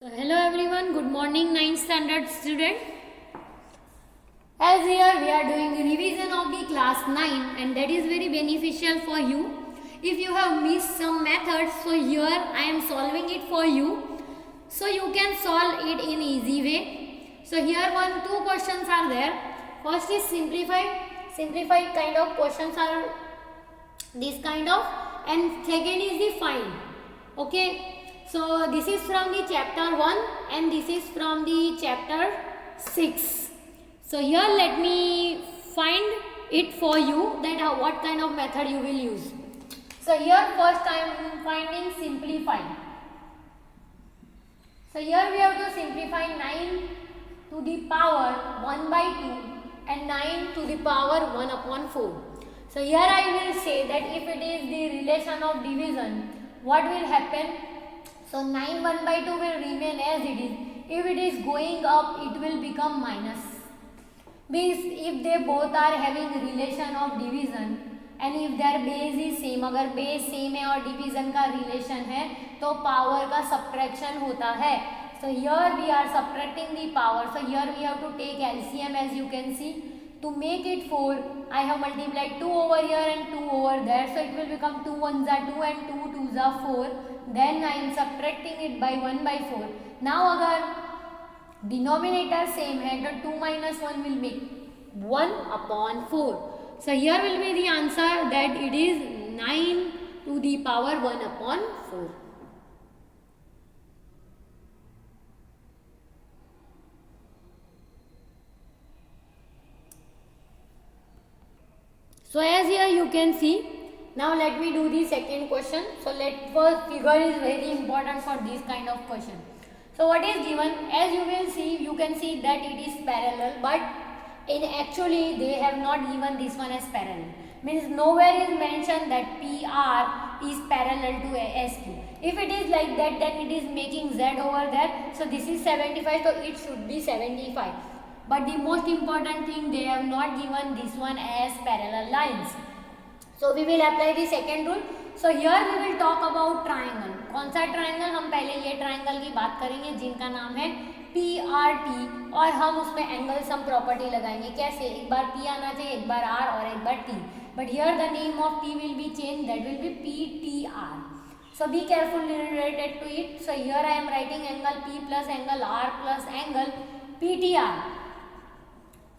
So hello everyone, good morning 9th standard student. As here we are doing revision of the class 9 and that is very beneficial for you. If you have missed some methods, so here I am solving it for you. So you can solve it in easy way. So here two questions are there. First is simplified kind of questions are this kind of, and second is the find. Okay. So this is from the chapter 1 and this is from the chapter 6. So here let me find it for you that what kind of method you will use. So here first I am finding simplify. So here we have to simplify 9 to the power 1 by 2 and 9 to the power 1 upon 4. So here I will say that if it is the relation of division, what will happen? So 9 1 by 2 will remain as it is. If it is going up, it will become minus. Means if they both are having relation of division and if their base is same, अगर base same है और division का relation है तो power का subtraction होता है. So here we are subtracting the power. So here we have to take LCM as you can see. To make it 4, I have multiplied 2 over here and 2 over there. So it will become 2 1s are 2 and 2 2s are 4. Then I am subtracting it by 1 by 4. Now अगर denominator same है तो 2 minus 1 will make 1 upon 4. So here will be the answer that it is 9 to the power 1 upon 4. So as here you can see. Now let me do the second question. So first figure is very important for this kind of question. So what is given? As you will see, you can see that it is parallel, but in actually they have not given this one as parallel. Means nowhere is mentioned that PR is parallel to SQ. If it is like that, then it is making Z over there. So this is 75, so it should be 75. But the most important thing, they have not given this one as parallel lines. So we will apply the second rule. So here we will talk about triangle. कौन सा triangle? हम पहले ये triangle की बात करेंगे जिनका नाम है PRT और हम उसमें angle sum property लगाएंगे. कैसे? एक बार P आना चाहिए, एक बार R और एक बार T. But here the name of T will be changed. That will be PTR. So be careful related to it. So here I am writing angle P plus angle R plus angle PTR.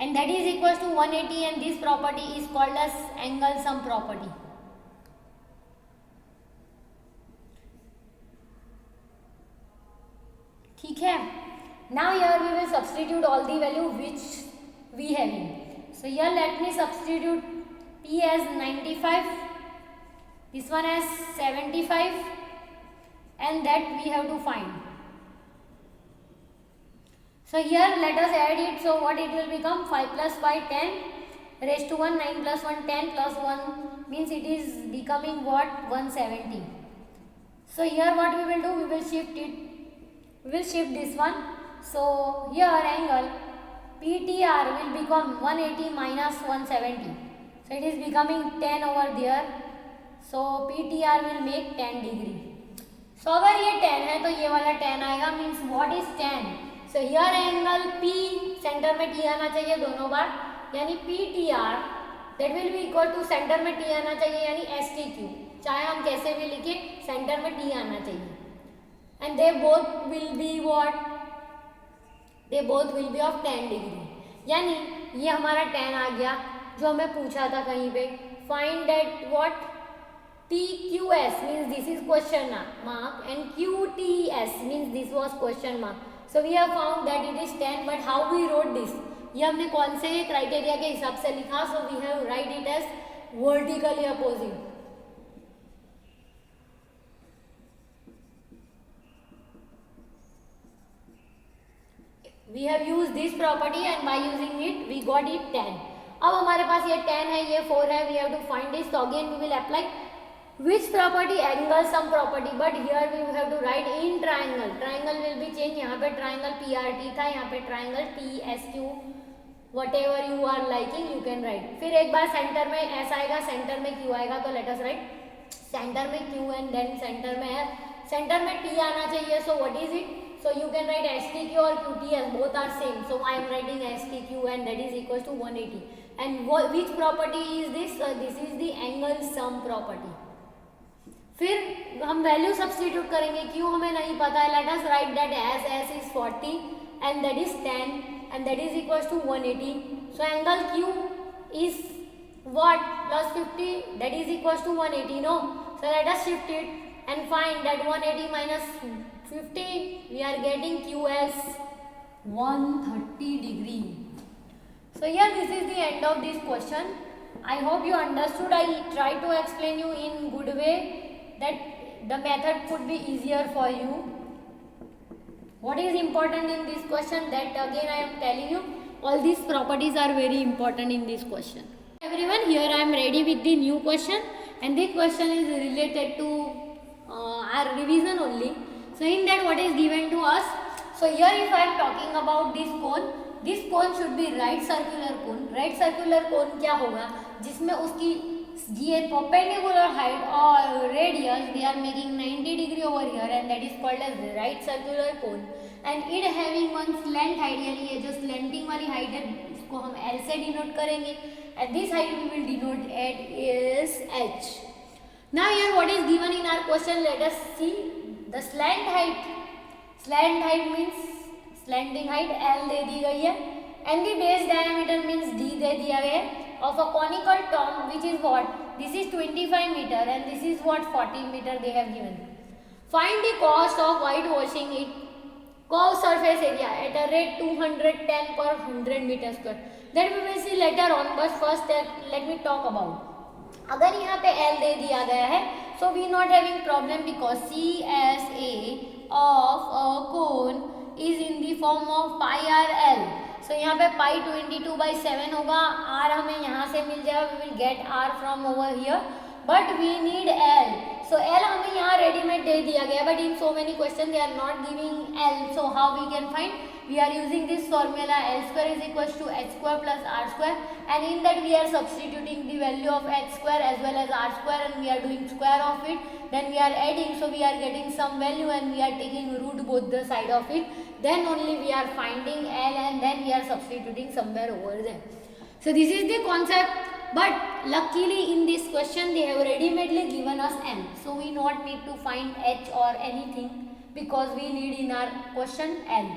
And that is equals to 180 and this property is called as angle sum property. ठीक है. Now here we will substitute all the value which we have in. So here let me substitute P as 95, this one as 75 and that we have to find. So here let us add it. So what it will become? 5 plus 5 10 raised to 1, 9 plus 1 10 plus 1 means it is becoming what? 170. So here what we will do? We will shift it. We will shift this one. So here angle PTR will become 180 minus 170. So it is becoming 10 over there. So PTR will make 10 degree. So अगर ये 10 है तो ये वाला 10 आएगा. Means what is 10? So here angle P centre में T आना चाहिए दोनों बार यानी PTR that will be equal to centre में T आना चाहिए यानी STQ. चाहे हम कैसे भी लिखे सेंटर में T आना चाहिए. And they both will be what? They both will be of 10 degree. यानी ये हमारा 10 आ गया जो हमें पूछा था कहीं पे. Find that what? TQS means this is question mark and QTS means this was question mark. So we have found that it is 10, but how we wrote this? ये हमने कौन से क्राइटेरिया के हिसाब से लिखा? So we have write it as vertically opposing. We have used this property and by using it we got it 10. अब हमारे पास ये 10 है, ये 4 है. We have to find this. So again we will apply which property? Angle sum property. But here we have to write in triangle. Triangle will be changed. यहाँ पे triangle PRT था, यहाँ पे triangle PSQ. Whatever you are liking you can write. फिर एक बार centre में S आएगा, centre में Q आएगा तो let us write सेंटर में Q and then सेंटर में S. सेंटर में T आना चाहिए. So what is it? So you can write STQ or QTS, both are same. So I am writing STQ and that is equals to 180. And which property is this? This is the angle sum property. फिर हम value substitute करेंगे, क्यों हमें नहीं पता है. Let us write that S S is 40 and that is 10 and that is equals to 180. So angle Q is what plus 50 that is equals to 180, no? So let us shift it and find that 180 minus 50 we are getting q as 130 degree. So here this is the end of this question. I hope you understood. I try to explain you in good way that the method could be easier for you. What is important in this question, that again I am telling you, all these properties are very important in this question. Everyone, here I am ready with the new question and this question is related to our revision only. So in that what is given to us, so here if I am talking about this cone should be right circular cone. Right circular cone क्या होगा, जिसमें उसकी ये perpendicular height और radius they are making 90 degree over here and that is called as the right circular cone. And it having one slant height, यानी ये जो slanting वाली height है इसको हम L से denote करेंगे and this height we will denote at is h. Now here what is given in our question, let us see the slant height. Slant height means slanting height L दे दी गई है and the base diameter means D दे दिया गया है of a conical tomb which is what, this is 25 meter and this is what 40 meter they have given. Find the cost of whitewashing it curved surface area at a rate 210 per 100 meter square. That we will see later on, but first let me talk about. अगर यहाँ पे L दे दिया गया है, so we not having problem because CSA of a cone is in the form of pi r L. So यहाँ पे pi 22/7 होगा, R हमें यहाँ से मिल जाएगा, we will get R from over here, but we need L. So L हमें यहाँ readymade दे दिया गया, but in so many questions they are not giving L. So how we can find? We are using this formula, L square is equals to h square plus r square, and in that we are substituting the value of h square as well as r square and we are doing square of it, then we are adding, so we are getting some value and we are taking root both the side of it, then only we are finding L and then we are substituting somewhere over there. So this is the concept, but luckily in this question they have ready-madely given us M, so we not need to find H or anything because we need in our question L.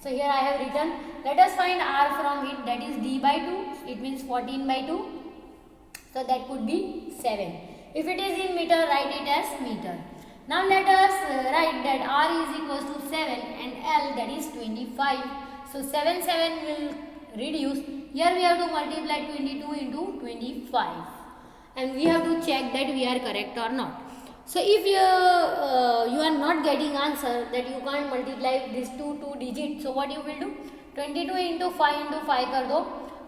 So here I have written, let us find R from it, that is D by 2, it means 14/2, so that could be 7. If it is in meter, write it as meter. Now let us write that R is equals to 7 and L that is 25. So 7 will reduce. Here we have to multiply 22 into 25 and we have to check that we are correct or not. So if you are not getting answer that you can't multiply these two digits, so what you will do, 22 into 5 कर दो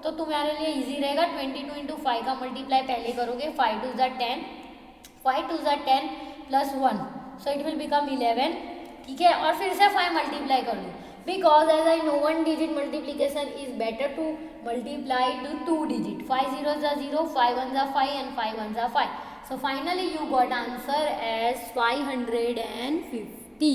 तो तुम्हारे लिए easy रहेगा. 22 into 5 का multiply पहले करोगे, 5 2 ज़ा 10, 5 2 ज़ा 10 plus 1, so it will become 11. ठीक है, और फिर से 5 मल्टीप्लाई कर लो because as I know 1 digit multiplication is better to multiply to 2 digit. 5 0 ज़ा 0, 5 1 ज़ा 5 and 5 1 ज़ा 5. So finally you got answer as 550.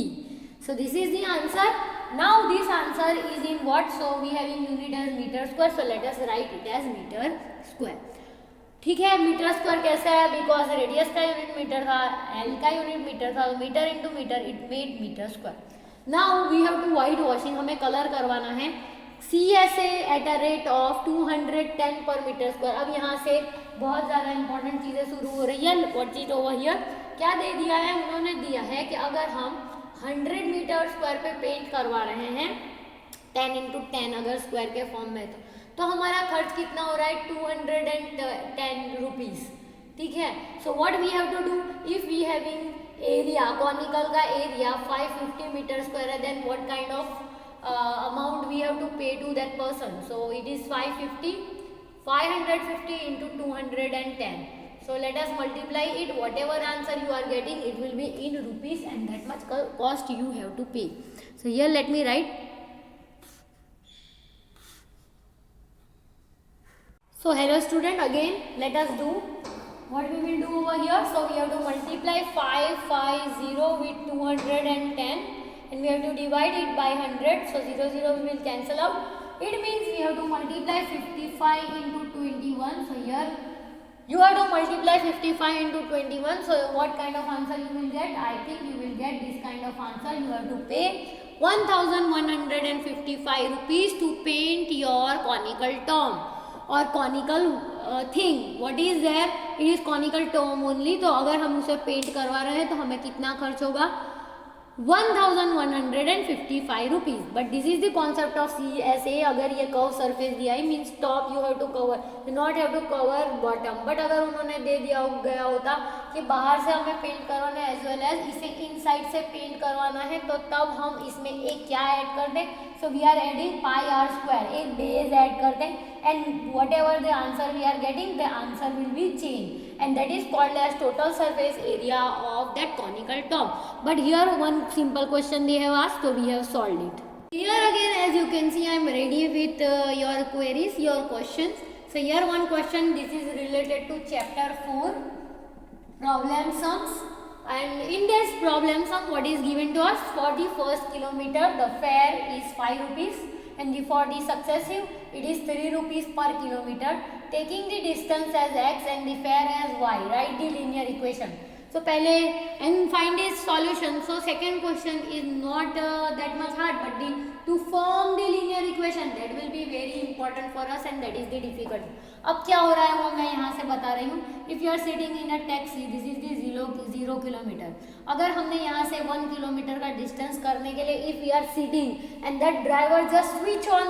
So this is the answer. Now this answer is in what? So we have in unit as meter square. So let us write it as meter square. ठीक है, metre square कैसे है? Because radius का unit metre था, L का unit metre था, metre into metre it made metre square. Now we have to white washing, हमें colour करवाना है. CSA at a rate of 210 per metre square. अब यहाँ से बहुत ज़्यादा इंपॉर्टेंट चीज़ें शुरू हो रही है. व्हाट इज ओवर हियर, क्या दे दिया है? उन्होंने दिया है कि अगर हम 100 मीटर स्क्वायर पे पेंट करवा रहे हैं 10 into 10 अगर स्क्वायर के फॉर्म में तो हमारा खर्च कितना हो रहा है? 210 रुपीज़. ठीक है, so what we have to do, if we having area, conical का एरिया 550 मीटर स्क्वायर है, then what kind of amount we have to pay to that person? So it is 550 into 210. So let us multiply it. Whatever answer you are getting, it will be in rupees and that much cost you have to pay. So here let me write. So hello student, again let us do what we will do over here. So we have to multiply 550 with 210 and we have to divide it by 100. So 0 0 we will cancel out. It means we have to multiply 55 into 21. So here you have to multiply 55 into 21. So what kind of answer you will get? I think you will get this kind of answer. You have to pay 1155 rupees to paint your conical tomb or conical thing. What is there? It is conical tomb only. तो अगर हम उसे paint करवा रहे हैं तो हमें कितना खर्च होगा? 1155 rupees. But this is the concept of CSA. अगर ये कर्व सरफेस दिया है means top you have to cover, you not have to cover bottom. But अगर उन्होंने दे दिया गया होता कि बाहर से हमें पेंट करवाना है as well as इसे इनसाइड से पेंट करवाना है, तो तब हम इसमें एक क्या ऐड कर दें? So we are adding pi r square, एक बेस ऐड कर दें, and whatever the answer we are getting, the answer will be changed, and that is called as total surface area of that conical tomb. But here one simple question they have asked, so we have solved it. Here again, as you can see, I am ready with your queries, your questions. So here one question, this is related to chapter 4, problem sums. And in this problem sum, what is given to us? For the first kilometer, the fare is 5 rupees, and for the successive, it is 3 rupees per kilometer. Taking the distance as x and the fare as y, write the linear equation. So पहले and find its solution. So second question is not that much hard, but to form the linear equation, that will be very important for us, and that is the difficult. अब क्या हो रहा है वो मैं यहाँ से बता रही हूँ. If you are sitting in a taxi, this is the 0 kilometer. अगर हमने यहाँ से 1 किलोमीटर का डिस्टेंस करने के लिए if we are sitting and that driver just switch on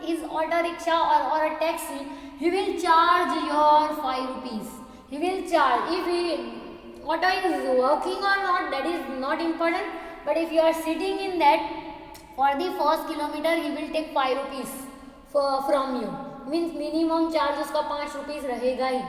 his auto rickshaw or a taxi, he will charge your 5 rupees. He will charge. If he auto is working or not, that is not important, but if you are sitting in that, for the first kilometer he will take 5 rupees from you, means minimum charge उसका 5 rupees रहेगा ही.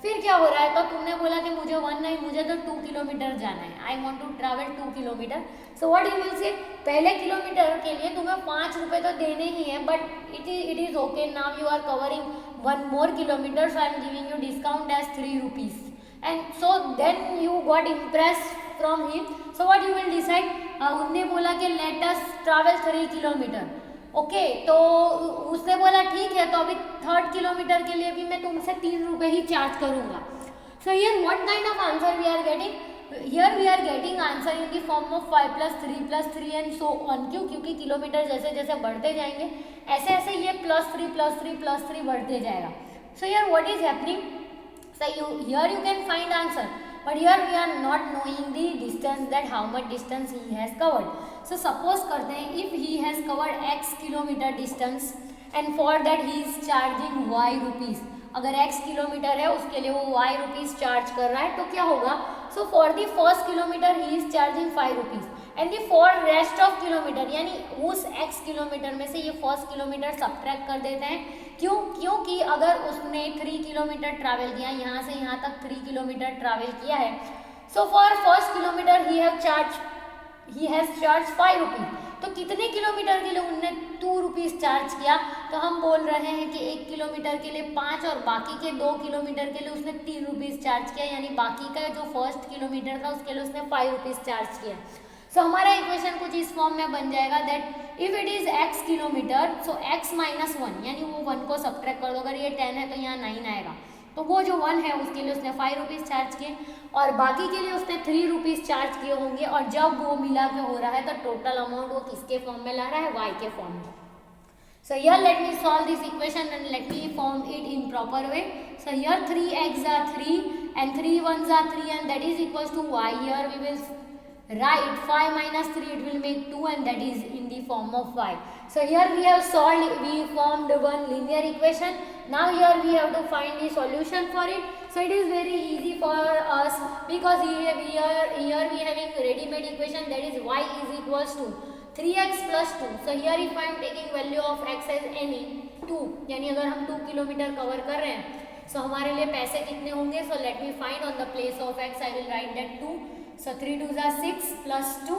फिर क्या हो रहा है, तो तुमने बोला कि मुझे 1 नहीं, मुझे तो 2 किलोमीटर जाना है, I want to travel 2 kilometre. So what you will say, पहले किलोमीटर के लिए तुम्हें 5 रुपये तो देने ही है, but it is okay. Now you are covering 1 more kilometer, so I am giving you discount as 3 rupees. And so then you got impressed from him. So what you will decide? उन्होंने बोला कि let us travel 3 kilometer. Okay, तो उसने बोला ठीक है, तो अभी 3rd किलोमीटर के लिए भी मैं तुमसे 3 रुपये ही चार्ज करूँगा. So here what kind of answer we are getting? Here we are getting answer in the form of 5 + 3 and so on. क्यों? क्योंकि किलोमीटर जैसे जैसे बढ़ते जाएंगे ऐसे ऐसे ये +3 बढ़ते जाएगा. सो here what is happening? So here you can find answer, but here we are not knowing the distance, that how much distance he has covered. So suppose करते हैं if he has covered x kilometer distance and for that he is charging y rupees. अगर x kilometre है उसके लिए वो y rupees charge कर रहा है, तो क्या होगा? So for the first kilometer he is charging 5 rupees and the for rest of kilometer, यानी उस x किलोमीटर में से ये फर्स्ट किलोमीटर सब्ट्रैक्ट कर देते हैं. क्यों? क्योंकि अगर उसने 3 किलोमीटर ट्रैवल किया, यहाँ से यहाँ तक 3 किलोमीटर ट्रैवल किया है, so for first kilometre he has charge 5 rupees. तो कितने किलोमीटर के लिए उनने 2 रुपीज़ चार्ज किया? तो हम बोल रहे हैं कि 1 किलोमीटर के लिए 5 और बाकी के 2 किलोमीटर के लिए उसने 3 रुपीज़ चार्ज किया, यानी बाकी का जो फर्स्ट किलोमीटर था उसके लिए उसने 5 रुपीज़ चार्ज किया. सो हमारा इक्वेशन कुछ इस फॉर्म में बन जाएगा that if it is x kilometre, so x - 1, यानी वो 1 को सब्ट्रैक्ट कर दो. अगर ये 10 है तो यहाँ 9 आएगा, तो वो जो 1 है उसके लिए उसने 5 रुपीज़ चार्ज किए और बाकी के लिए उसने 3 रुपीज़ चार्ज किए होंगे. और जब वो मिला के हो रहा है तो टोटल अमाउंट वो किसके फॉर्म में ला रहा है? y के फॉर्म में. So here let me solve this equation and let me form it in proper way. So here 3x are 3 and 3 1s are 3 and that is equals to y. Here we will write 5 - 3, it will make 2 and that is in the form of y. So here we have solved, we formed one linear equation. Now here we have to find the solution for it. So it is very easy for us because here we having ready-made equation, that is y is equals to 3x + 2. So here if I am taking value of x as any 2, यानी अगर हम 2 kilometre cover कर रहे हैं, so हमारे लिए पैसे कितने होंगे? So let me find on the place of x, I will write that 2. So 3 2s are 6 + 2,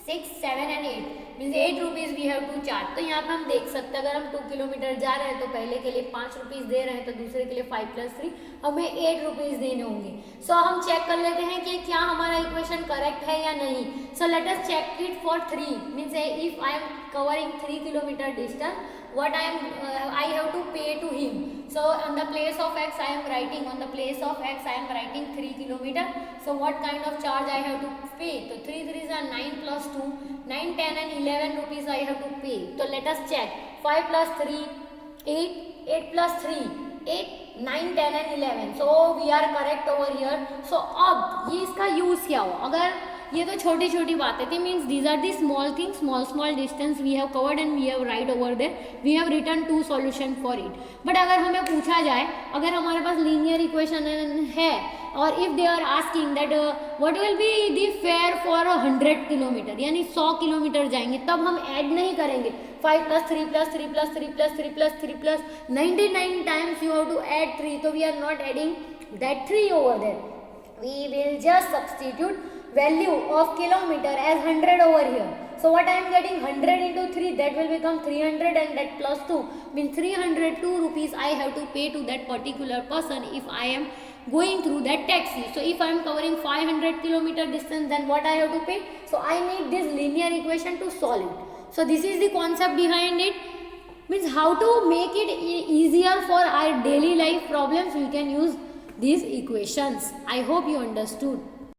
6, 7 and 8, means 8 rupees we have to charge. तो यहाँ पे हम देख सकते हैं अगर हम 2 किलोमीटर जा रहे हैं तो पहले के लिए 5 रुपीज़ दे रहे हैं, तो दूसरे के लिए 5 + 3 हमें 8 रुपीज़ देने होंगे। सो हम चेक कर लेते हैं कि क्या हमारा इक्वेशन करेक्ट है या नहीं। So let us check it for 3, means if I am covering 3 kilometre distance, what I have to pay to him. So on the place of x I am writing 3 kilometer. So what kind of charge I have to pay? So 3 3s are 9 plus 2, 9 10 and 11 rupees I have to pay. So let us check. 5 plus 3 8, 8 plus 3 8, 9 10 and 11. So we are correct over here. So अब ये इसका use क्या हो, अगर ये तो छोटी छोटी बातें थी, means these are the small things, small distance we have covered and we have write over there, we have written 2 solution for it. But अगर हमें पूछा जाए, अगर हमारे पास लीनियर इक्वेशन है और if they are asking that what will be the fare for 100 kilometre, यानी 100 kilometre जाएंगे, तब हम ऐड नहीं करेंगे 5 + 3 + 3 + 3 + 3 + 3 + 99 times you have to add 3, तो we are not adding that 3 over there, we will just substitute value of kilometer as 100 over here. So what I am getting 100 into 3, that will become 300 and that plus 2 means 302 rupees I have to pay to that particular person if I am going through that taxi. So if I am covering 500 kilometer distance, then what I have to pay? So I need this linear equation to solve it. So this is the concept behind it, means how to make it easier for our daily life problems. We can use these equations. I hope you understood.